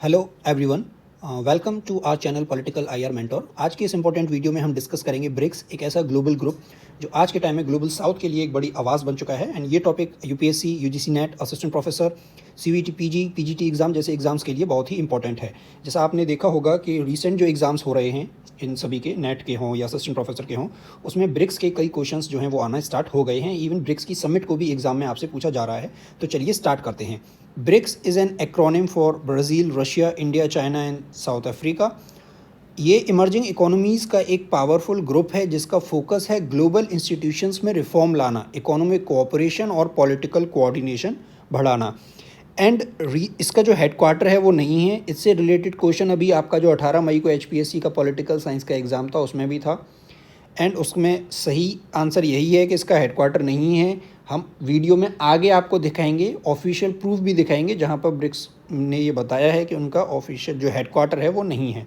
Hello everyone, welcome to our channel political IR mentor. आज की इस इंपॉर्टेंट वीडियो में हम डिस्कस करेंगे ब्रिक्स, एक ऐसा ग्लोबल ग्रुप जो आज के टाइम में ग्लोबल साउथ के लिए एक बड़ी आवाज़ बन चुका है। एंड ये topic UPSC, UGC net, assistant professor, CVT, PGT exam जैसे एग्ज़ाम्स के लिए बहुत ही इंपॉर्टेंट है। जैसा आपने देखा होगा कि रिसेंट जो एग्ज़ाम्स हो रहे हैं, इन सभी के नेट के हों या असिस्टेंट प्रोफेसर के हों, उसमें ब्रिक्स के कई क्वेश्चंस जो हैं वो आना स्टार्ट हो गए हैं। इवन ब्रिक्स की समिट को भी एग्ज़ाम में आपसे पूछा जा रहा है। तो चलिए स्टार्ट करते हैं। BRICS is an acronym for Brazil, Russia, India, China and South Africa. ये इमर्जिंग इकोनॉमीज़ का एक पावरफुल ग्रुप है जिसका फोकस है ग्लोबल इंस्टीट्यूशंस में रिफॉर्म लाना, इकोनॉमिक कोऑपरेशन और पॉलिटिकल कोऑर्डिनेशन बढ़ाना। एंड इसका जो हेडक्वार्टर है वो नहीं है। इससे रिलेटेड क्वेश्चन अभी आपका जो 18 मई को एचपीएससी का पॉलिटिकल साइंस का एग्ज़ाम था उसमें भी था। एंड उसमें सही आंसर यही है कि इसका हेडक्वार्टर नहीं है। हम वीडियो में आगे आपको दिखाएंगे, ऑफिशियल प्रूफ भी दिखाएंगे जहां पर ब्रिक्स ने ये बताया है कि उनका ऑफिशियल जो हेडक्वार्टर है वो नहीं है।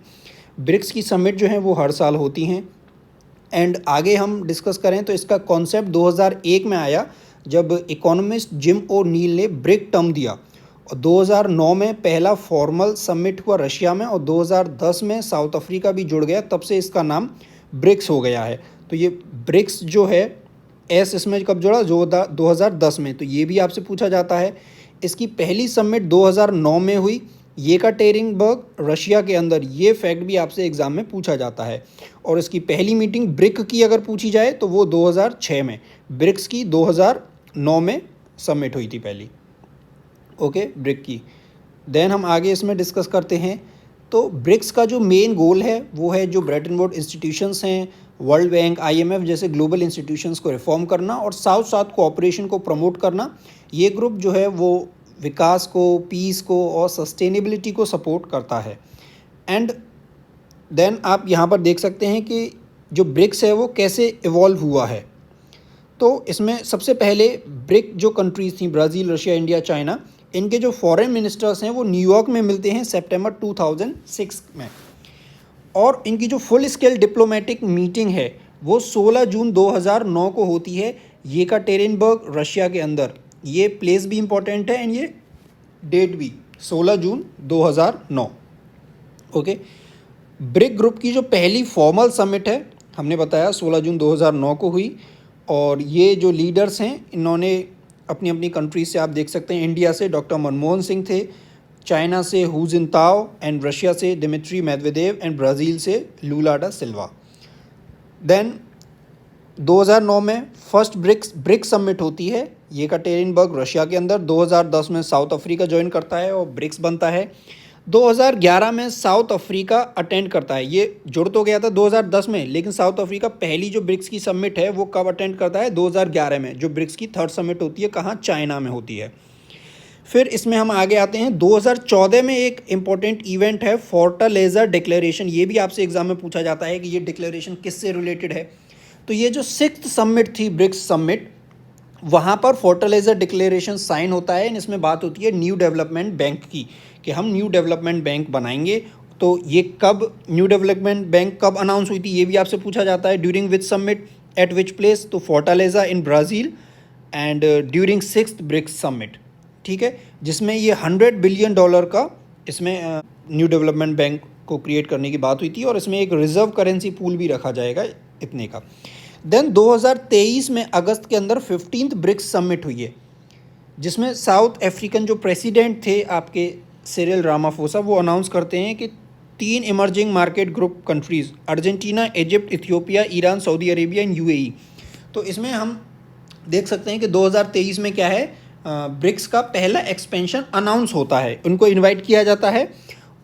ब्रिक्स की समिट जो है वो हर साल होती हैं। एंड आगे हम डिस्कस करें तो इसका कॉन्सेप्ट 2001 में आया जब इकोनॉमिस्ट जिम ओ नील ने ब्रिक टर्म दिया, और 2009 में पहला फॉर्मल समिट हुआ रशिया में, और 2010 में साउथ अफ्रीका भी जुड़ गया। तब से इसका नाम ब्रिक्स हो गया है। तो ये ब्रिक्स जो है एस इसमें कब जुड़ा, जो 2010 में। तो ये भी आपसे पूछा जाता है। इसकी पहली समिट 2009 में हुई, येकाटेरिनबर्ग, रशिया के अंदर। ये फैक्ट भी आपसे एग्ज़ाम में पूछा जाता है। और इसकी पहली मीटिंग ब्रिक की अगर पूछी जाए तो वो 2006 में, ब्रिक्स की 2009 में समिट हुई थी पहली। ओके, ब्रिक की। देन हम आगे इसमें डिस्कस करते हैं। तो ब्रिक्स का जो मेन गोल है वो है जो ब्रेटन वुड इंस्टीट्यूशंस हैं, वर्ल्ड बैंक, आईएमएफ जैसे ग्लोबल इंस्टीट्यूशंस को रिफॉर्म करना और साउथ साउथ कोऑपरेशन को प्रमोट करना। ये ग्रुप जो है वो विकास को, पीस को और सस्टेनेबिलिटी को सपोर्ट करता है। एंड देन आप यहाँ पर देख सकते हैं कि जो ब्रिक्स है वो कैसे इवॉल्व हुआ है। तो इसमें सबसे पहले ब्रिक जो कंट्रीज़ थी, ब्राज़ील, रशिया, इंडिया, चाइना, इनके जो फॉरेन मिनिस्टर्स हैं वो न्यूयॉर्क में मिलते हैं सितंबर 2006 में। और इनकी जो फुल स्केल डिप्लोमेटिक मीटिंग है वो 16 जून 2009 को होती है येकाटेरिनबर्ग, रशिया के अंदर। ये प्लेस भी इम्पोर्टेंट है एंड ये डेट भी 16 जून 2009। ओके, ब्रिक ग्रुप की जो पहली फॉर्मल समिट है हमने बताया 16 जून 2009 को हुई। और ये जो लीडर्स हैं इन्होंने अपनी अपनी कंट्री से, आप देख सकते हैं, इंडिया से डॉक्टर मनमोहन सिंह थे, चाइना से हु जिनताओ, एंड रशिया से दिमित्री मेदवेदेव, एंड ब्राज़ील से लूला डा सिल्वा। देन 2009 में फर्स्ट ब्रिक समिट होती है येकाटेरिनबर्ग, रशिया के अंदर। 2010 में साउथ अफ्रीका ज्वाइन करता है और ब्रिक्स बनता है। 2011 में साउथ अफ्रीका अटेंड करता है। ये जुड़ तो गया था 2010 में, लेकिन साउथ अफ्रीका पहली जो ब्रिक्स की समिट है वो कब अटेंड करता है, 2011 में, जो ब्रिक्स की थर्ड समिट होती है, कहाँ, चाइना में होती है। फिर इसमें हम आगे आते हैं 2014 में एक इम्पॉर्टेंट इवेंट है फोर्टालेज़ा डिक्लेरेशन। ये भी आपसे एग्जाम में पूछा जाता है कि ये डिक्लेरेशन किससे रिलेटेड है। तो ये जो 6th समिट थी, ब्रिक्स समिट, वहाँ पर फोर्टालेज़ा डिक्लेरेशन साइन होता है। इसमें बात होती है न्यू डेवलपमेंट बैंक की, कि हम न्यू डेवलपमेंट बैंक बनाएंगे। तो ये कब, न्यू डेवलपमेंट बैंक कब अनाउंस हुई थी, ये भी आपसे पूछा जाता है। During which summit, at which place, तो Fortaleza in Brazil, and during 6th BRICS summit. ठीक है, जिसमें ये $100 बिलियन का इसमें न्यू डेवलपमेंट बैंक को क्रिएट करने की बात हुई थी। और इसमें एक रिजर्व करेंसी पूल भी रखा जाएगा इतने का। देन 2023 में अगस्त के अंदर 15th ब्रिक्स समिट हुई है, जिसमें साउथ अफ्रीकन जो प्रेसिडेंट थे आपके सिरिल रामाफोसा, वो अनाउंस करते हैं कि 3 emerging market group countries, Argentina, Egypt, Ethiopia, Iran, Saudi Arabia and UAE. तो इसमें हम देख सकते हैं कि 2023 में क्या है, ब्रिक्स का पहला एक्सपेंशन अनाउंस होता है, उनको इनवाइट किया जाता है।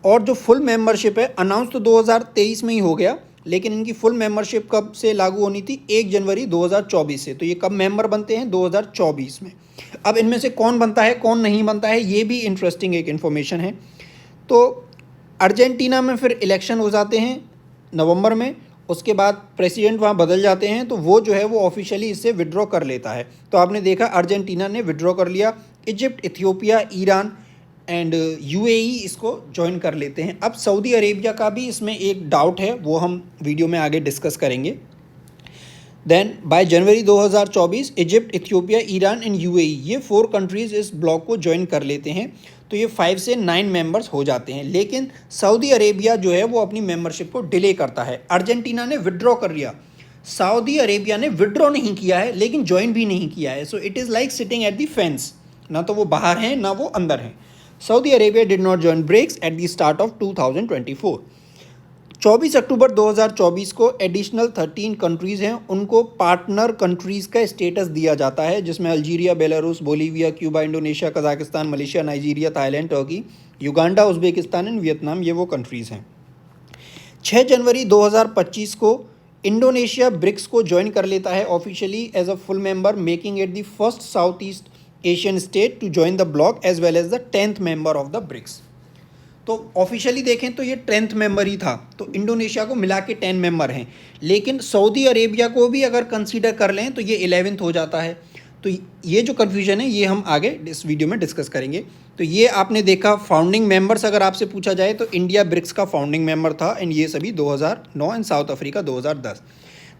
और जो फुल मेंबरशिप है, अनाउंस तो 2023 में ही हो गया, लेकिन इनकी फुल मेंबरशिप कब से लागू होनी थी, 1 जनवरी 2024 से। तो ये कब मेंबर बनते हैं, 2024 में। अब इनमें से कौन बनता है, कौन नहीं बनता है, ये भी इंटरेस्टिंग एक इन्फॉर्मेशन है। तो अर्जेंटीना में फिर इलेक्शन हो जाते हैं नवंबर में, उसके बाद प्रेसिडेंट वहाँ बदल जाते हैं, तो वो जो है वो ऑफिशियली इससे विड्रॉ कर लेता है। तो आपने देखा अर्जेंटीना ने विड्रॉ कर लिया, Egypt, Ethiopia, Iran and UAE इसको ज्वाइन कर लेते हैं। अब सऊदी अरेबिया का भी इसमें एक डाउट है, वो हम वीडियो में आगे डिस्कस करेंगे। Then by January 2024 Egypt, Ethiopia, Iran and UAE, ये 4 कंट्रीज़ इस ब्लॉक को ज्वाइन कर लेते हैं। तो ये 5 से 9 मेंबर्स हो जाते हैं। लेकिन सऊदी अरेबिया जो है वो अपनी मेंबरशिप को डिले करता है। अर्जेंटीना ने विड्रॉ कर लिया, सऊदी अरेबिया ने विड्रॉ नहीं किया है लेकिन ज्वाइन भी नहीं किया है। So it is like sitting at the fence, ना तो वो बाहर हैं ना वो अंदर हैं। Saudi Arabia did not join BRICS at the start of 2024। 24 अक्टूबर 2024 को एडिशनल 13 कंट्रीज़ हैं उनको पार्टनर कंट्रीज़ का स्टेटस दिया जाता है, जिसमें Algeria, Belarus, Bolivia, Cuba, Indonesia, Kazakhstan, Malaysia, Nigeria, Thailand, Turkey, Uganda, Uzbekistan and Vietnam, ये वो कंट्रीज़ हैं। 6 जनवरी 2025 को इंडोनेशिया ब्रिक्स को ज्वाइन कर लेता है officially as a full member, making it the first South East Asian state to join the bloc as well as the 10th member of the BRICS. तो officially देखें तो ये 10th मेंबर ही था, तो इंडोनेशिया को मिला के 10 मेंबर हैं। लेकिन सऊदी अरेबिया को भी अगर कंसीडर कर लें तो ये 11th हो जाता है। तो ये जो कन्फ्यूजन है ये हम आगे इस वीडियो में डिस्कस करेंगे। तो ये आपने देखा फाउंडिंग मेंबर्स, अगर आपसे पूछा जाए तो इंडिया ब्रिक्स का फाउंडिंग मेंबर था एंड ये सभी 2009 and South Africa 2010।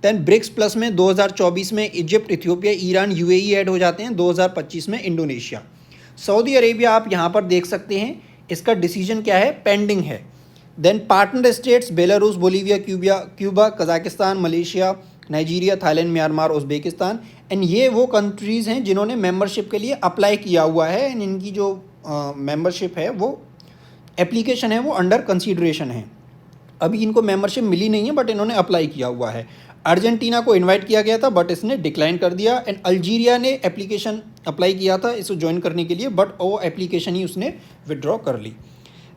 Then BRICS plus में 2024 में Egypt, Ethiopia, Iran, UAE add हो जाते हैं। 2025 में इंडोनेशिया। सऊदी अरेबिया आप यहाँ पर देख सकते हैं, इसका डिसीजन क्या है, पेंडिंग है। Then partner states Belarus, Bolivia, Cuba, Kazakhstan, Malaysia, Nigeria, Thailand, Myanmar, Uzbekistan and ये वो कंट्रीज़ हैं जिन्होंने मेंबरशिप के लिए अप्लाई किया हुआ है एंड इनकी जो मेंबरशिप है वो एप्लीकेशन है वो अंडर कंसीडरेशन है। अभी इनको मेंबरशिप मिली नहीं है बट इन्होंने अप्लाई किया हुआ है। अर्जेंटीना को इनवाइट किया गया था बट इसने डिक्लाइन कर दिया एंड अल्जीरिया ने एप्लीकेशन अप्लाई किया था इसको ज्वाइन करने के लिए बट वो एप्लीकेशन ही उसने विड्रॉ कर ली।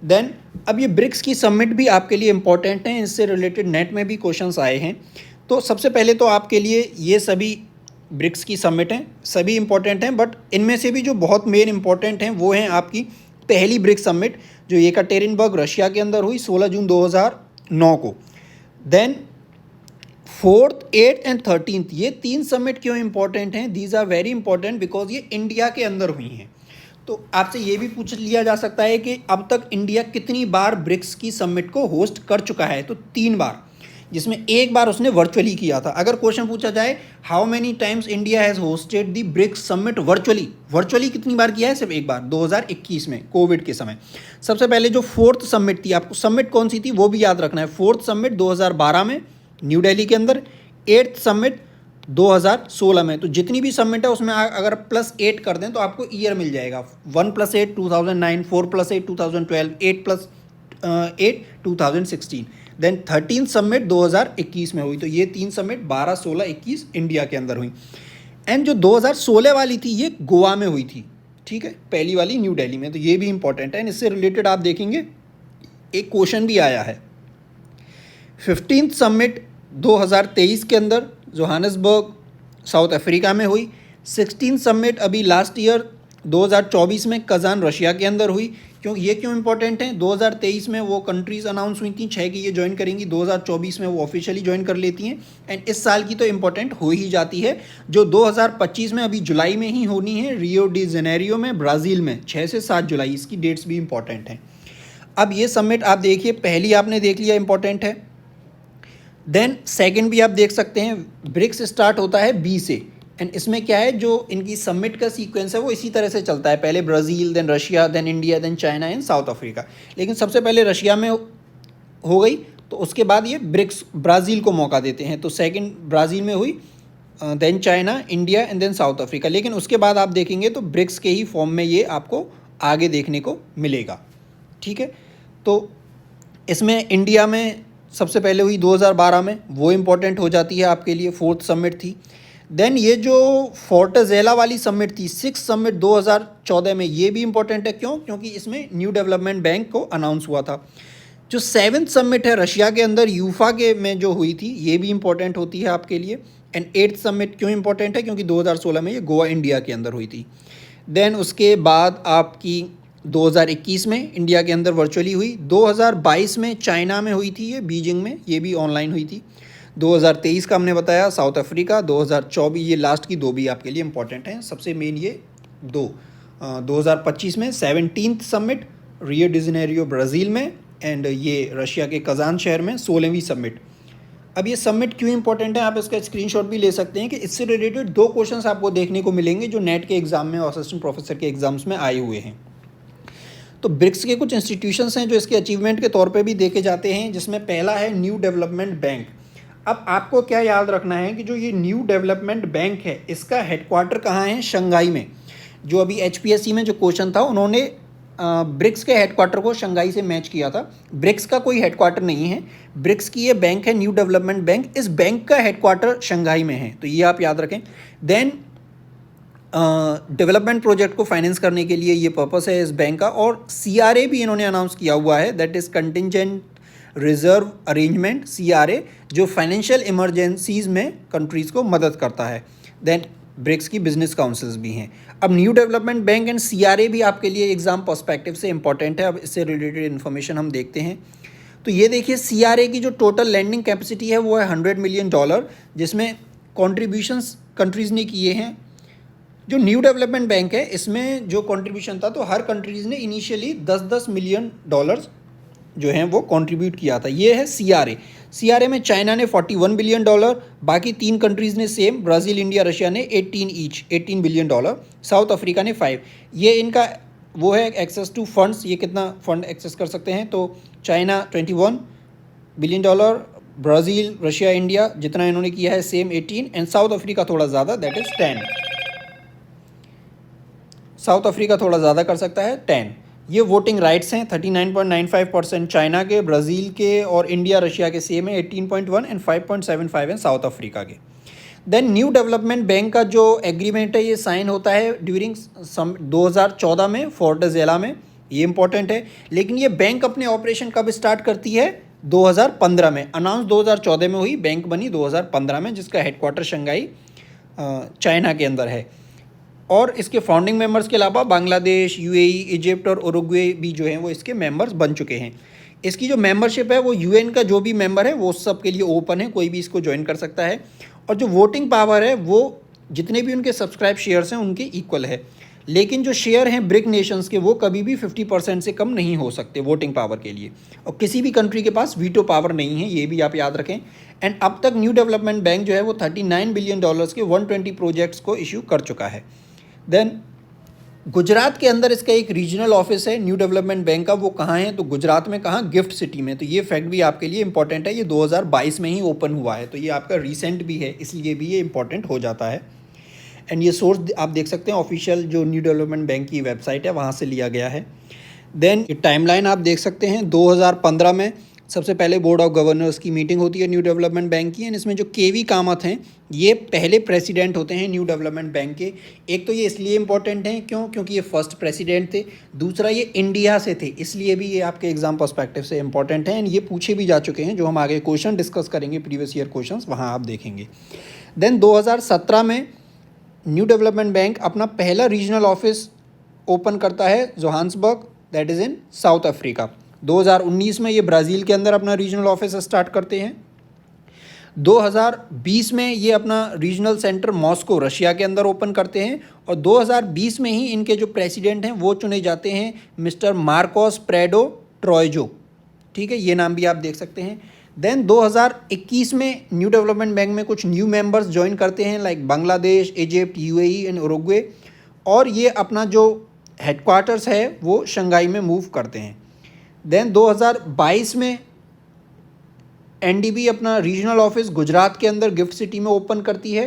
देन अब ये ब्रिक्स की समिट भी आपके लिए इंपॉर्टेंट हैं, इससे रिलेटेड नेट में भी क्वेश्चंस आए हैं। तो सबसे पहले तो आपके लिए ये सभी ब्रिक्स की समिट हैं, सभी इंपॉर्टेंट हैं बट इनमें से भी जो बहुत मेन इंपॉर्टेंट हैं वो हैं आपकी पहली ब्रिक्स समिट जो येकाटेरिनबर्ग रशिया के अंदर हुई 16 जून 2009 को। Then 4th, 8th and 13th, ये 3 समिट क्यों इंपॉर्टेंट हैं? These are very important because ये इंडिया के अंदर हुई हैं। तो आपसे ये भी पूछ लिया जा सकता है कि अब तक इंडिया कितनी बार ब्रिक्स की समिट को होस्ट कर चुका है, तो 3 बार, जिसमें एक बार उसने वर्चुअली किया था। अगर क्वेश्चन पूछा जाए how many times India has hosted the BRICS summit virtually कितनी बार किया है? सिर्फ एक बार, 2021 में कोविड के समय। सबसे पहले जो 4th समिट थी, आपको समिट कौन सी थी वो भी याद रखना है। 4th समिट 2012 में न्यू दिल्ली के अंदर, 8th समिट 2016 में। तो जितनी भी समिट है उसमें अगर +8 कर दें तो आपको ईयर मिल जाएगा। 1 + 8 2009, 4 + 8 2012, 8 + 8 2016। देन 13th समिट 2021 में हुई। तो ये 3 समिट 12, 16, 21 इंडिया के अंदर हुई। एंड जो 2016 वाली थी ये गोवा में हुई थी, ठीक है, पहली वाली न्यू दिल्ली में। तो ये भी इंपॉर्टेंट है एंड इससे रिलेटेड आप देखेंगे एक क्वेश्चन भी आया है। 15th समिट 2023 के अंदर जोहानिसबर्ग साउथ अफ्रीका में हुई। 16th समिट अभी लास्ट ईयर 2024 में कजान रशिया के अंदर हुई। क्यों इंपॉर्टेंट है? 2023 में वो कंट्रीज़ अनाउंस हुई थी 6 की ये ज्वाइन करेंगी, 2024 में वो ऑफिशियली ज्वाइन कर लेती हैं एंड इस साल की तो इंपॉर्टेंट हो ही जाती है जो 2025 में अभी जुलाई में ही होनी है, रियो डी जेनेरियो में, ब्राज़ील में, 6 से 7 जुलाई। इसकी डेट्स भी इंपॉर्टेंट हैं। अब ये समिट आप देखिए, पहली आपने देख लिया इंपॉर्टेंट है। देन सेकंड भी आप देख सकते हैं, ब्रिक्स स्टार्ट होता है बी से एंड इसमें क्या है, जो इनकी समिट का सीक्वेंस है वो इसी तरह से चलता है, पहले Brazil, then Russia, then India, then China and South Africa. लेकिन सबसे पहले रशिया में हो गई तो उसके बाद ये ब्रिक्स ब्राज़ील को मौका देते हैं। तो सेकंड ब्राज़ील में हुई, then China, India and then South Africa. लेकिन उसके बाद आप देखेंगे तो ब्रिक्स के ही फॉर्म में ये आपको आगे देखने को मिलेगा, ठीक है। तो इसमें इंडिया में सबसे पहले हुई 2012 में, वो इम्पोर्टेंट हो जाती है आपके लिए, 4th समिट थी। देन ये जो फोर्टजेला वाली समिट थी 6th समिट 2014 में, ये भी इम्पोर्टेंट है। क्योंकि इसमें न्यू डेवलपमेंट बैंक को अनाउंस हुआ था। जो 7th समिट है रशिया के अंदर यूफा के में जो हुई थी, ये भी इम्पोर्टेंट होती है आपके लिए। एंड 8th समिट क्यों इम्पोर्टेंट है? क्योंकि 2016 में ये गोवा इंडिया के अंदर हुई थी। देन उसके बाद आपकी 2021 में इंडिया के अंदर वर्चुअली हुई। 2022 में चाइना में हुई थी ये, बीजिंग में, ये भी ऑनलाइन हुई थी। 2023 का हमने बताया साउथ अफ्रीका, 2024 ये लास्ट की 2 भी आपके लिए इंपॉर्टेंट हैं। सबसे मेन ये 2 2025 में 17th summit Rio de Janeiro Brazil में एंड ये रशिया के कजान शहर में 16वीं समिट। अब ये समिट क्यों इंपॉर्टेंट है, आप इसका स्क्रीनशॉट भी ले सकते हैं कि इससे रिलेटेड 2 क्वेश्चंस आपको देखने को मिलेंगे जो नेट के एग्ज़ाम में और असिस्टेंट प्रोफेसर के एग्ज़ाम्स में आए हुए हैं। तो ब्रिक्स के कुछ इंस्टीट्यूशंस हैं जो इसके अचीवमेंट के तौर पे भी देखे जाते हैं, जिसमें पहला है न्यू डेवलपमेंट बैंक। अब आपको क्या याद रखना है कि जो ये न्यू डेवलपमेंट बैंक है इसका हेडक्वार्टर कहाँ है? शंघाई में। जो अभी HPSC में जो क्वेश्चन था उन्होंने ब्रिक्स के हेडक्वार्टर को शंघाई से मैच किया था। ब्रिक्स का कोई हेडक्वार्टर नहीं है, ब्रिक्स की ये बैंक है न्यू डेवलपमेंट बैंक, इस बैंक का हेडक्वार्टर शंघाई में है, तो ये आप याद रखें। देन डेवलपमेंट प्रोजेक्ट को फाइनेंस करने के लिए ये पर्पस है इस बैंक का। और CRA भी इन्होंने अनाउंस किया हुआ है, that is contingent reserve arrangement, CRA, जो फाइनेंशियल इमरजेंसीज में कंट्रीज़ को मदद करता है। देन ब्रिक्स की बिजनेस काउंसिल्स भी हैं। अब new development bank and CRA भी आपके लिए एग्जाम पर्सपेक्टिव से इंपॉर्टेंट है। अब इससे रिलेटेड इन्फॉर्मेशन हम देखते हैं। तो ये देखिए CRA की जो टोटल लैंडिंग कैपेसिटी है वो है $100 मिलियन, जिसमें कॉन्ट्रीब्यूशंस कंट्रीज़ ने किए हैं। जो न्यू डेवलपमेंट बैंक है इसमें जो कंट्रीब्यूशन था, तो हर कंट्रीज़ ने इनिशियली $10-10 मिलियन जो हैं वो कंट्रीब्यूट किया था। ये है CRA में चाइना ने $41 बिलियन, बाकी 3 कंट्रीज़ ने सेम, ब्राज़ील, इंडिया, रशिया ने 18 बिलियन, साउथ अफ्रीका ने 5। ये इनका वो है एक्सेस टू फंड्स, ये कितना फंड एक्सेस कर सकते हैं। तो China $21 billion, Brazil, Russia, India जितना इन्होंने किया है सेम 18, एंड साउथ अफ्रीका थोड़ा ज़्यादा, दैट इज़ 10। साउथ अफ्रीका थोड़ा ज़्यादा कर सकता है, 10। ये वोटिंग राइट्स हैं 39.95% चाइना के, ब्राज़ील के और इंडिया, रशिया के सेम है 18.1 एंड 5.75 हैं साउथ अफ्रीका के। देन न्यू डेवलपमेंट बैंक का जो एग्रीमेंट है ये साइन होता है ड्यूरिंग 2014 में फोर्टजेला में, ये इंपॉर्टेंट है। लेकिन ये बैंक अपने ऑपरेशन कब स्टार्ट करती है? 2015 में। अनाउंस 2014 में हुई, बैंक बनी 2015 में, जिसका हेडक्वार्टर शंघाई चाइना के अंदर है। और इसके फाउंडिंग मेंबर्स के अलावा बांग्लादेश, UAE, इजिप्ट और उरुग्वे भी जो हैं वो इसके मेंबर्स बन चुके हैं। इसकी जो मेंबरशिप है वो UN का जो भी मेंबर है वो सब के लिए ओपन है, कोई भी इसको ज्वाइन कर सकता है। और जो वोटिंग पावर है वो जितने भी उनके सब्सक्राइब शेयर्स हैं उनके इक्वल है। लेकिन जो शेयर हैं ब्रिक नेशंस के वो कभी भी 50% से कम नहीं हो सकते वोटिंग पावर के लिए, और किसी भी कंट्री के पास वीटो पावर नहीं है, ये भी आप याद रखें। एंड अब तक न्यू डेवलपमेंट बैंक जो है वो $39 बिलियन के 120 प्रोजेक्ट्स को इशू कर चुका है। देन गुजरात के अंदर इसका एक रीजनल ऑफिस है न्यू डेवलपमेंट बैंक का, वो कहाँ है? तो गुजरात में कहाँ? गिफ्ट सिटी में। तो ये फैक्ट भी आपके लिए इंपॉर्टेंट है, ये 2022 में ही ओपन हुआ है, तो ये आपका रिसेंट भी है, इसलिए भी ये इंपॉर्टेंट हो जाता है। एंड ये सोर्स आप देख सकते हैं, ऑफिशियल जो न्यू डेवलपमेंट बैंक की वेबसाइट है वहाँ से लिया गया है। देन ये टाइमलाइन आप देख सकते हैं, 2015 में सबसे पहले बोर्ड ऑफ गवर्नर्स की मीटिंग होती है न्यू डेवलपमेंट बैंक की, एंड इसमें जो KV कामत हैं ये पहले प्रेसिडेंट होते हैं न्यू डेवलपमेंट बैंक के। एक तो ये इसलिए इंपॉर्टेंट हैं क्योंकि ये फर्स्ट प्रेसिडेंट थे, दूसरा ये इंडिया से थे, इसलिए भी ये आपके एग्जाम पर्सपेक्टिव से इंपॉर्टेंट हैं। एंड ये पूछे भी जा चुके हैं, जो हम आगे क्वेश्चन डिस्कस करेंगे प्रीवियस ईयर क्वेश्चन, वहाँ आप देखेंगे। देन 2017 में न्यू डेवलपमेंट बैंक अपना पहला रीजनल ऑफिस ओपन करता है Johannesburg, that is in south Africa. 2019 में ये ब्राज़ील के अंदर अपना रीजनल ऑफिस स्टार्ट करते हैं। 2020 में ये अपना रीजनल सेंटर मॉस्को, रशिया के अंदर ओपन करते हैं। और 2020 में ही इनके जो प्रेसिडेंट हैं वो चुने जाते हैं, मिस्टर मार्कोस प्रेडो ट्रॉयजो, ठीक है, ये नाम भी आप देख सकते हैं। देन 2021 में न्यू डेवलपमेंट बैंक में कुछ न्यू मेंबर्स ज्वाइन करते हैं, like Bangladesh, Egypt, UAE and Uruguay, और ये अपना जो हेडक्वार्टर्स है वो शंघाई में मूव करते हैं। देन 2022 में NDB अपना रीजनल ऑफिस गुजरात के अंदर गिफ्ट सिटी में ओपन करती है।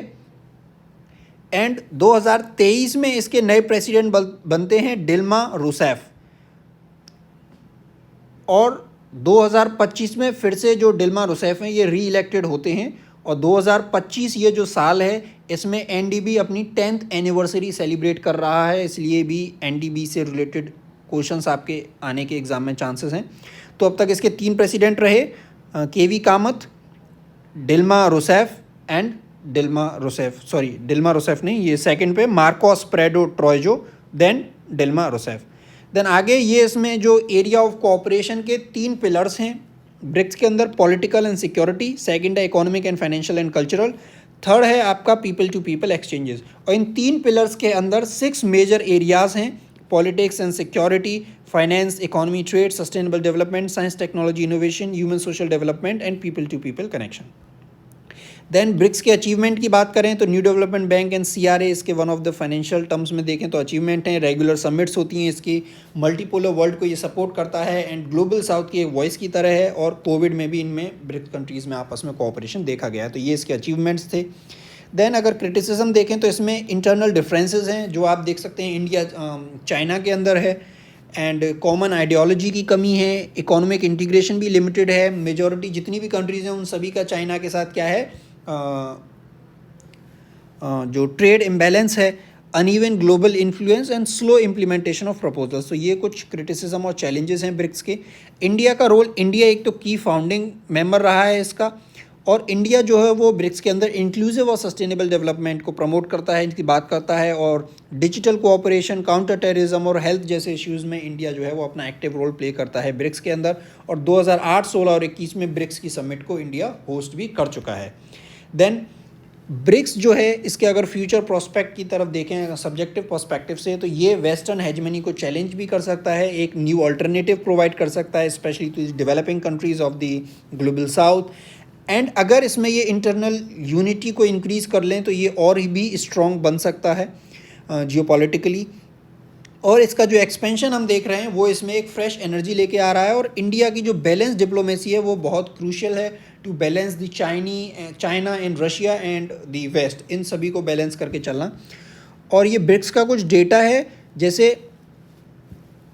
एंड 2023 में इसके नए प्रेसिडेंट बनते हैं डिल्मा रूसेफ, और 2025 में फिर से जो डिल्मा रूसेफ हैं ये री इलेक्टेड होते हैं। और 2025 ये जो साल है इसमें NDB अपनी 10th एनिवर्सरी सेलिब्रेट कर रहा है, इसलिए भी NDB से रिलेटेड क्वेश्चंस आपके आने के एग्ज़ाम में चांसेस हैं। तो अब तक इसके 3 प्रेसिडेंट रहे, KV Kamath, Dilma Rousseff and Dilma Rousseff नहीं, ये सेकंड पे Marcos Prado Troyjo, then Dilma Rousseff. Then आगे ये इसमें जो एरिया ऑफ कोऑपरेशन के 3 पिलर्स हैं ब्रिक्स के अंदर, पॉलिटिकल एंड सिक्योरिटी, सेकंड है economic and financial and cultural, third है आपका पीपल टू पीपल एक्सचेंजेस। और इन 3 पिलर्स के अंदर 6 मेजर एरियाज़ हैं, politics and security, finance, economy, trade, sustainable development, science technology innovation, human social development and people to people connection. Then BRICS के achievement की बात करें तो new development bank and CRA इसके one of the financial terms में देखें तो achievement हैं, रेगुलर समिट्स होती हैं इसकी, मल्टीपोलर वर्ल्ड को ये सपोर्ट करता है एंड ग्लोबल साउथ की एक वॉइस की तरह है, और कोविड में भी इनमें ब्रिक्स कंट्रीज़ में आपस में कोऑपरेशन देखा गया है। तो ये इसके अचीवमेंट्स थे। देन अगर क्रिटिसिज्म देखें तो इसमें इंटरनल डिफरेंसेस हैं जो आप देख सकते हैं इंडिया चाइना के अंदर है, एंड कॉमन आइडियोलॉजी की कमी है, इकोनॉमिक इंटीग्रेशन भी लिमिटेड है, मेजॉरिटी जितनी भी कंट्रीज़ हैं उन सभी का चाइना के साथ क्या है जो ट्रेड इम्बैलेंस है, uneven global influence and slow implementation of proposals. तो ये कुछ क्रिटिसिज्म और चैलेंजेस हैं ब्रिक्स के। इंडिया का रोल, इंडिया एक तो की फाउंडिंग मेंबर रहा है इसका, और इंडिया जो है वो ब्रिक्स के अंदर इंक्लूसिव और सस्टेनेबल डेवलपमेंट को प्रमोट करता है, इनकी बात करता है, और डिजिटल कोऑपरेशन, काउंटर टेररिज्म और हेल्थ जैसे इश्यूज़ में इंडिया जो है वो अपना एक्टिव रोल प्ले करता है ब्रिक्स के अंदर। और 2008, 16 और 21 में ब्रिक्स की समिट को इंडिया होस्ट भी कर चुका है। देन ब्रिक्स जो है इसके अगर फ्यूचर प्रोस्पेक्ट की तरफ देखें सब्जेक्टिव पर्सपेक्टिव से, तो ये वेस्टर्न हेजमनी को चैलेंज भी कर सकता है, एक न्यू अल्टरनेटिव प्रोवाइड कर सकता है specially to developing countries of the global south. And अगर इसमें ये इंटरनल यूनिटी को इंक्रीज़ कर लें तो ये और भी स्ट्रॉन्ग बन सकता है जियोपॉलिटिकली। और इसका जो एक्सपेंशन हम देख रहे हैं वो इसमें एक फ्रेश एनर्जी लेके आ रहा है, और इंडिया की जो बैलेंस डिप्लोमेसी है वो बहुत क्रूशियल है to balance the China and Russia and the West, इन सभी को बैलेंस करके चलना। और ये ब्रिक्स का कुछ डेटा है, जैसे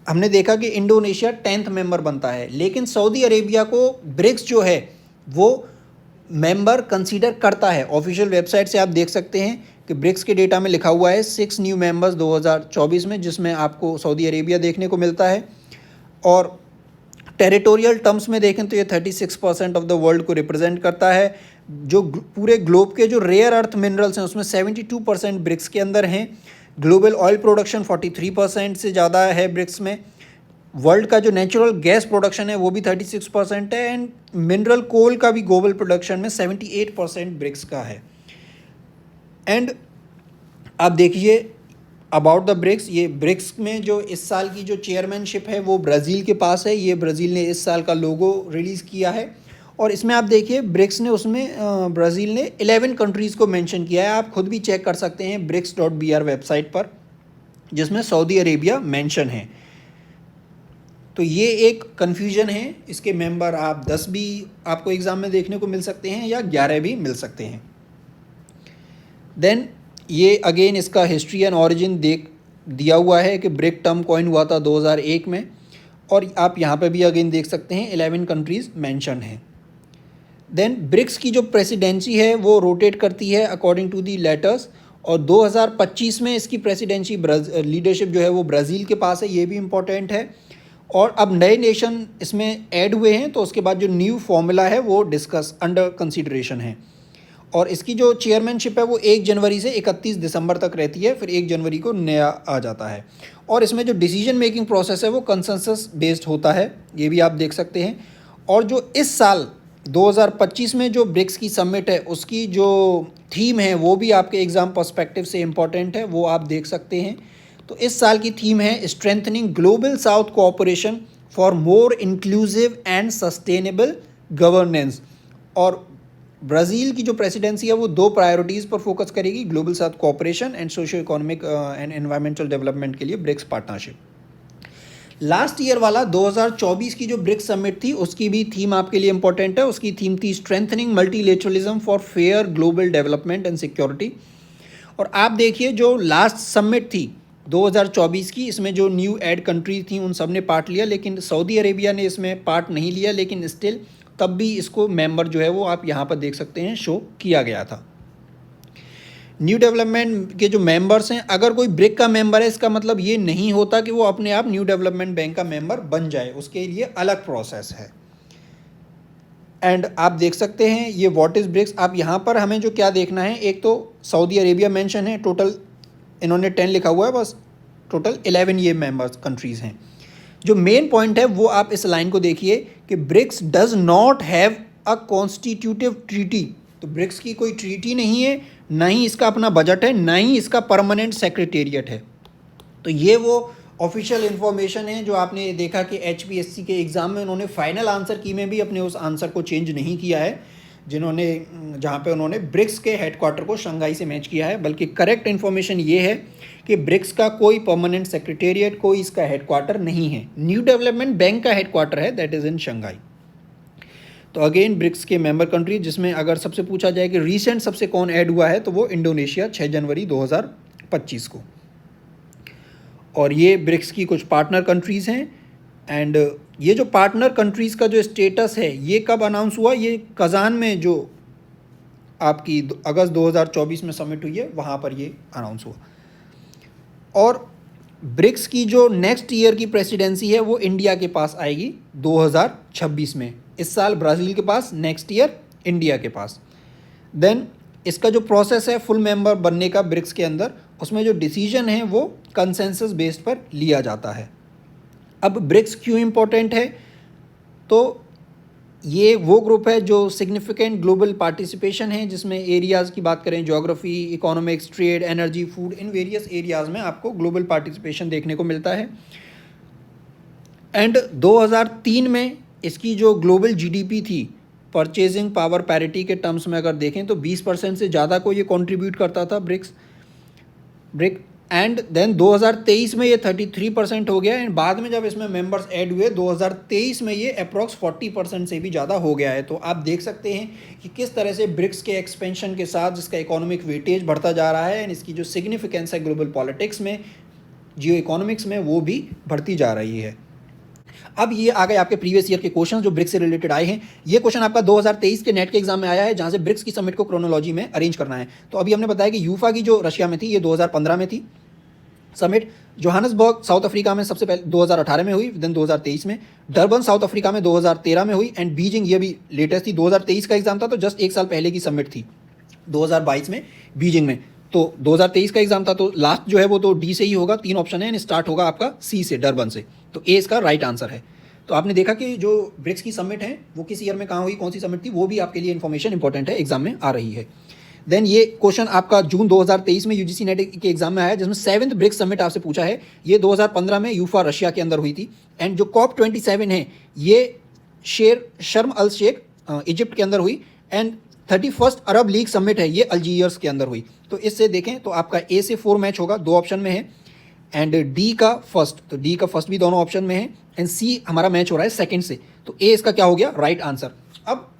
हमने देखा कि इंडोनेशिया 10th मेंबर बनता है, लेकिन सऊदी अरेबिया को ब्रिक्स जो है वो मेंबर कंसीडर करता है। ऑफिशियल वेबसाइट से आप देख सकते हैं कि ब्रिक्स के डेटा में लिखा हुआ है 6 न्यू मेंबर्स 2024 में, जिसमें आपको सऊदी अरेबिया देखने को मिलता है। और टेरिटोरियल टर्म्स में देखें तो ये 36% ऑफ द वर्ल्ड को रिप्रेजेंट करता है। जो पूरे ग्लोब के जो रेयर अर्थ मिनरल्स हैं उसमें 72% ब्रिक्स के अंदर हैं। ग्लोबल ऑयल प्रोडक्शन 43% से ज़्यादा है ब्रिक्स में। वर्ल्ड का जो नेचुरल गैस प्रोडक्शन है वो भी 36% है, एंड मिनरल कोल का भी ग्लोबल प्रोडक्शन में 78% ब्रिक्स का है। एंड आप देखिए अबाउट द ब्रिक्स, ये ब्रिक्स में जो इस साल की जो चेयरमैनशिप है वो ब्राज़ील के पास है। ये ब्राज़ील ने इस साल का लोगो रिलीज़ किया है, और इसमें आप देखिए ब्रिक्स ने उसमें ब्राज़ील ने 11 कंट्रीज़ को मेंशन किया है। आप खुद भी चेक कर सकते हैं brics.br वेबसाइट पर, जिसमें सऊदी अरेबिया मेंशन है। तो ये एक कन्फ्यूजन है, इसके मेंबर आप 10 भी आपको एग्ज़ाम में देखने को मिल सकते हैं या 11 भी मिल सकते हैं। देन ये अगेन इसका हिस्ट्री एंड ऑरिजिन दिया हुआ है कि ब्रिक टर्म कॉइन हुआ था 2001 में, और आप यहाँ पे भी अगेन देख सकते हैं 11 कंट्रीज़ मेंशन हैं। देन ब्रिक्स की जो प्रेसिडेंसी है वो रोटेट करती है अकॉर्डिंग टू दी लेटर्स, और 2025 में इसकी प्रेसिडेंसी लीडरशिप जो है वो ब्राज़ील के पास है, ये भी इम्पोर्टेंट है। और अब नए नेशन इसमें ऐड हुए हैं, तो उसके बाद जो न्यू फॉर्मूला है वो डिस्कस अंडर कंसीडरेशन है। और इसकी जो चेयरमैनशिप है वो 1 जनवरी से 31 दिसंबर तक रहती है, फिर 1 जनवरी को नया आ जाता है। और इसमें जो डिसीजन मेकिंग प्रोसेस है वो कंसेंसस बेस्ड होता है, ये भी आप देख सकते हैं। और जो इस साल 2025 में जो ब्रिक्स की समिट है उसकी जो थीम है वो भी आपके एग्ज़ाम पर्सपेक्टिव से इम्पॉर्टेंट है, वो आप देख सकते हैं। तो इस साल की थीम है strengthening global south cooperation for more inclusive and sustainable governance. और ब्राज़ील की जो प्रेसिडेंसी है वो 2 प्रायोरिटीज़ पर फोकस करेगी, global south cooperation and socio economic and environmental development के लिए ब्रिक्स पार्टनरशिप। लास्ट ईयर वाला 2024 की जो ब्रिक्स समिट थी उसकी भी थीम आपके लिए इंपॉर्टेंट है। उसकी थीम थी strengthening multilateralism for fair global development and security. और आप देखिए जो लास्ट समिट थी 2024 की, इसमें जो न्यू एड कंट्री थी उन सब ने पार्ट लिया, लेकिन सऊदी अरेबिया ने इसमें पार्ट नहीं लिया, लेकिन स्टिल तब भी इसको मेंबर जो है वो आप यहाँ पर देख सकते हैं शो किया गया था। न्यू डेवलपमेंट के जो मेंबर्स हैं, अगर कोई ब्रिक का मेंबर है इसका मतलब ये नहीं होता कि वो अपने आप न्यू डेवलपमेंट बैंक का मेंबर बन जाए, उसके लिए अलग प्रोसेस है। एंड आप देख सकते हैं ये व्हाट इज़ ब्रिक्स। आप यहाँ पर हमें जो क्या देखना है, एक तो सऊदी अरेबिया मेंशन है, टोटल इन्होंने 10 लिखा हुआ है, बस टोटल 11 ये मेंबर्स कंट्रीज़ हैं। जो मेन पॉइंट है वो आप इस लाइन को देखिए कि BRICS does not have a constitutive treaty. तो ब्रिक्स की कोई ट्रीटी नहीं है, ना ही इसका अपना बजट है, ना ही इसका परमानेंट सेक्रेटेरिएट है। तो ये वो ऑफिशियल इन्फॉर्मेशन है जो आपने देखा कि HPSC के एग्ज़ाम में उन्होंने फाइनल आंसर की में भी अपने उस आंसर को चेंज नहीं किया है। जिन्होंने जहाँ पे उन्होंने ब्रिक्स के हेडक्वार्टर को शंघाई से मैच किया है, बल्कि करेक्ट इन्फॉर्मेशन ये है कि ब्रिक्स का कोई परमानेंट सेक्रेटेरिएट, कोई इसका हेडक्वार्टर नहीं है। न्यू डेवलपमेंट बैंक का हेडक्वार्टर है, दैट इज़ इन शंघाई। तो अगेन ब्रिक्स के मेंबर कंट्री, जिसमें अगर सबसे पूछा जाए कि रीसेंट सबसे कौन ऐड हुआ है, तो वो इंडोनेशिया 6 जनवरी 2025 को। और ये ब्रिक्स की कुछ पार्टनर कंट्रीज़ हैं। एंड ये जो पार्टनर कंट्रीज़ का जो स्टेटस है ये कब अनाउंस हुआ, ये कज़ान में जो आपकी अगस्त 2024 में समिट हुई है वहाँ पर ये अनाउंस हुआ। और ब्रिक्स की जो नेक्स्ट ईयर की प्रेसिडेंसी है वो इंडिया के पास आएगी 2026 में। इस साल ब्राज़ील के पास, नेक्स्ट ईयर इंडिया के पास। देन इसका जो प्रोसेस है फुल मेंबर बनने का ब्रिक्स के अंदर, उसमें जो डिसीजन है वो कंसेंसस बेस्ड पर लिया जाता है। अब ब्रिक्स क्यों इम्पोर्टेंट है, तो ये वो ग्रुप है जो सिग्निफिकेंट ग्लोबल पार्टिसिपेशन है, जिसमें एरियाज़ की बात करें, geography, economics, trade, energy, food, in various areas में आपको ग्लोबल पार्टिसिपेशन देखने को मिलता है। एंड 2003 में इसकी जो ग्लोबल जीडीपी थी, परचेजिंग पावर पैरिटी के टर्म्स में अगर देखें तो 20% से ज़्यादा को ये कंट्रीब्यूट करता था ब्रिक। एंड देन 2023 में ये 33% हो गया। एंड बाद में जब इसमें मेंबर्स ऐड हुए 2023 में ये अप्रॉक्स 40% से भी ज़्यादा हो गया है। तो आप देख सकते हैं कि किस तरह से ब्रिक्स के एक्सपेंशन के साथ जिसका इकोनॉमिक वेटेज बढ़ता जा रहा है, एंड इसकी जो सिग्निफिकेंस है ग्लोबल पॉलिटिक्स में, जियो इकोनॉमिक्स में, वो भी बढ़ती जा रही है। अब ये आ गए आपके प्रीवियस ईयर के क्वेश्चन जो ब्रिक्स से रिलेटेड आए हैं। ये क्वेश्चन आपका 2023 के नेट के एग्जाम में आया है, जहां से ब्रिक्स की समिट को क्रोनोलॉजी में अरेंज करना है। तो अभी हमने बताया कि यूफा की जो रशिया में थी ये 2015 में थी समिट, जोहान्सबर्ग साउथ अफ्रीका में सबसे पहले 2018 में हुई, देन 2023 में, डरबन साउथ अफ्रीका में 2013 में हुई, एंड बीजिंग ये भी लेटेस्ट थी। 2023 का एग्जाम था तो जस्ट एक साल पहले की समिट थी 2022 में बीजिंग में। तो 2023 का एग्जाम था, तो लास्ट जो है वो तो डी से ही होगा, 3 ऑप्शन है, एंड स्टार्ट होगा आपका सी से, डरबन से। तो ए इसका राइट आंसर है। तो आपने देखा कि जो ब्रिक्स की समिट है वो किस ईयर में कहाँ हुई, कौन सी समिट थी, वो भी आपके लिए इन्फॉर्मेशन इंपॉर्टेंट है, एग्जाम में आ रही है। देन ये क्वेश्चन आपका जून 2023 में यूजीसी नेट के एग्जाम में आया, जिसमें 7th ब्रिक्स समिट आपसे पूछा है। ये 2015 में यूफा रशिया के अंदर हुई थी। एंड जो COP 27 है ये शर्म अल शेख इजिप्ट के अंदर हुई। And 31st Arab league summit है ये अल्जीरियस के अंदर हुई। तो इससे देखें तो आपका ए से 4 मैच होगा, 2 ऑप्शन में है, एंड डी का फर्स्ट, तो डी का फर्स्ट भी दोनों ऑप्शन में है, एंड सी हमारा मैच हो रहा है सेकंड से। तो ए इसका क्या हो गया, राइट आंसर। अब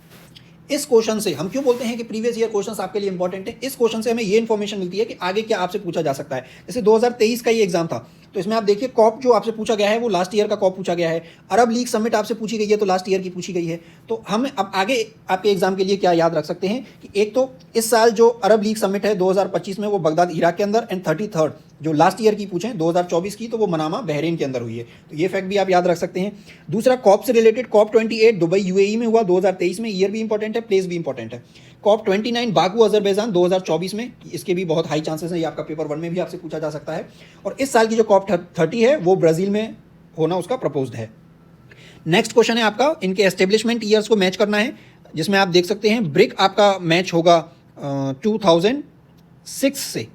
इस क्वेश्चन से हम क्यों बोलते हैं कि प्रीवियस ईयर क्वेश्चंस आपके लिए इंपॉर्टेंट है, इस क्वेश्चन से हमें ये इन्फॉर्मेशन मिलती है कि आगे क्या आपसे पूछा जा सकता है। जैसे 2023 का ये एग्जाम था, तो इसमें आप देखिए कॉप जो आपसे पूछा गया है वो लास्ट ईयर का कॉप पूछा गया है। अरब लीग समिट आपसे पूछी गई है तो लास्ट ईयर की पूछी गई है। तो हम अब आगे आपके एग्जाम के लिए क्या याद रख सकते हैं कि एक तो इस साल जो अरब लीग समिट है 2025 में वो बगदाद इराक के अंदर, एंड 33rd जो लास्ट ईयर की पूछें 2024 की तो वो मनामा बहरीन के अंदर हुई है। तो ये फैक्ट भी आप याद रख सकते हैं। दूसरा कॉप से रिलेटेड COP 28 दुबई यूएई में हुआ 2023 में, ईयर भी इंपॉर्टेंट है, प्लेस भी इंपॉर्टेंट है। COP 29 बाकू अजरबैजान 2024 में, इसके भी बहुत हाई चांसेस हैं, ये आपका पेपर 1 में भी आपसे पूछा जा सकता है। और इस साल की जो COP 30 है वो ब्राज़ील में होना उसका प्रपोज्ड है। नेक्स्ट क्वेश्चन है आपका इनके एस्टेब्लिशमेंट ईयर्स को मैच करना है, जिसमें आप देख सकते हैं ब्रिक आपका मैच होगा 2006 से,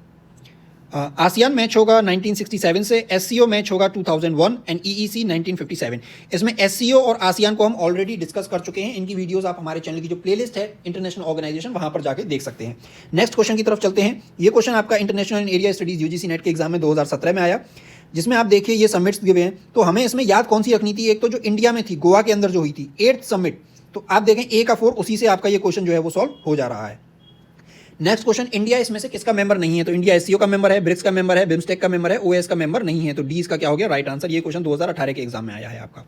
आसियान मैच होगा 1967 से, एससीओ मैच होगा 2001, एंड ईईसी 1957। इसमें एससीओ और आसियान को हम ऑलरेडी डिस्कस कर चुके हैं, इनकी वीडियोस आप हमारे चैनल की जो प्लेलिस्ट है इंटरनेशनल ऑर्गेनाइजेशन वहां पर जाके देख सकते हैं। नेक्स्ट क्वेश्चन की तरफ चलते हैं। ये क्वेश्चन आपका international and area studies UGC net के एग्जाम में 2017 में आया, जिसमें आप देखिए ये समिट्स दिए हुए हैं। तो हमें इसमें याद कौन सी रखनी थी, एक तो जो इंडिया में थी गोवा के अंदर जो हुई थी 8th समिट, तो आप देखें ए का 4 उसी से आपका ये क्वेश्चन जो है वो सॉल्व हो जा रहा है। नेक्स्ट क्वेश्चन, इंडिया इसमें से किसका मेंबर नहीं है, तो इंडिया एससीओ का मेंबर है, ब्रिक्स का मेंबर है, बिम्स्टेक का मेंबर है, ओएस का मेंबर नहीं है। तो डी इसका क्या हो गया, राइट आंसर। ये क्वेश्चन 2018 के एग्जाम में आया है आपका।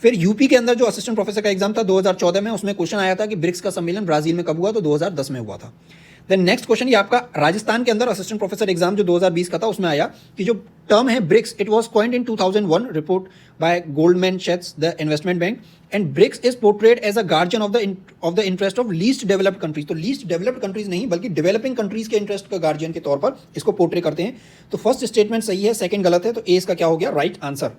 फिर यूपी के अंदर जो असिस्टेंट प्रोफेसर का एग्जाम था 2014 में, उसमें क्वेश्चन आया था कि ब्रिक्स का सम्मेलन ब्राजील में कब हुआ, तो 2010 में हुआ था। देन नेक्स्ट क्वेश्चन ये आपका राजस्थान के अंदर असिस्टेंट प्रोफेसर एग्जाम जो 2020 का था, उसमें आया कि जो टर्म है BRICS, it was coined in 2001 report by Goldman सैक्स the investment bank, and BRICS is portrayed as a guardian of the interest of least developed countries. तो लीस्ट डेवलप्ड कंट्रीज नहीं बल्कि डेवलपिंग कंट्रीज के interest का guardian के तौर पर इसको पोर्ट्रे करते हैं। तो फर्स्ट स्टेटमेंट सही है, सेकंड गलत है, तो ए इसका क्या हो गया, राइट आंसर।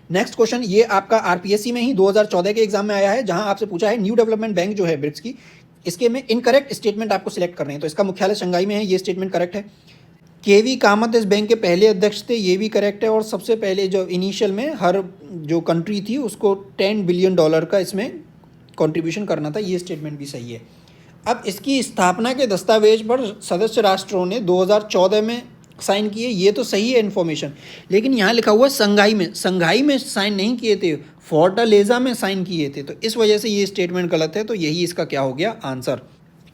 नेक्स्ट क्वेश्चन ये आपका आरपीएससी में ही 2014 के एग्जाम में आया है, जहां आपसे पूछा है न्यू डेवलपमेंट बैंक जो है ब्रिक्स की, इसके में इनकरेक्ट स्टेटमेंट आपको सिलेक्ट करने हैं। तो इसका मुख्यालय शंघाई में है, ये स्टेटमेंट करेक्ट है। केवी कामत इस बैंक के पहले अध्यक्ष थे, ये भी करेक्ट है। और सबसे पहले जो इनिशियल में हर जो कंट्री थी उसको $10 बिलियन का इसमें कंट्रीब्यूशन करना था, ये स्टेटमेंट भी सही है। अब इसकी स्थापना के दस्तावेज पर सदस्य राष्ट्रों ने 2014 में साइन किए, ये तो सही है इन्फॉर्मेशन, लेकिन यहाँ लिखा हुआ संघाई में साइन नहीं किए थे, फोर्टालेजा में साइन किए थे, तो इस वजह से ये स्टेटमेंट गलत है। तो यही इसका क्या हो गया आंसर।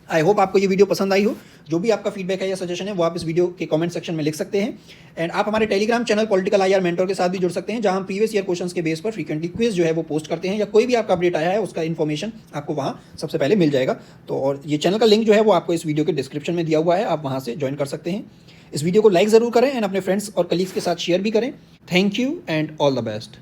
आई होप आपको ये वीडियो पसंद आई हो। जो भी आपका फीडबैक है या सजेशन है वो आप इस वीडियो के कमेंट सेक्शन में लिख सकते हैं। एंड आप हमारे Telegram channel political IR mentor के साथ भी जुड़ सकते हैं, जहां हम प्रीवियस ईयर क्वेश्चंस के बेस पर फ्रीक्वेंटली क्विज जो है वो पोस्ट करते हैं, या कोई भी आपका अपडेट आया है उसका इन्फॉर्मेशन आपको वहां सबसे पहले मिल जाएगा। तो और ये चैनल का लिंक जो है वो आपको इस वीडियो के डिस्क्रिप्शन में दिया हुआ है, आप वहां से ज्वाइन कर सकते हैं। इस वीडियो को लाइक ज़रूर करें एंड अपने फ्रेंड्स और कलीग्स के साथ शेयर भी करें। Thank you and all the best.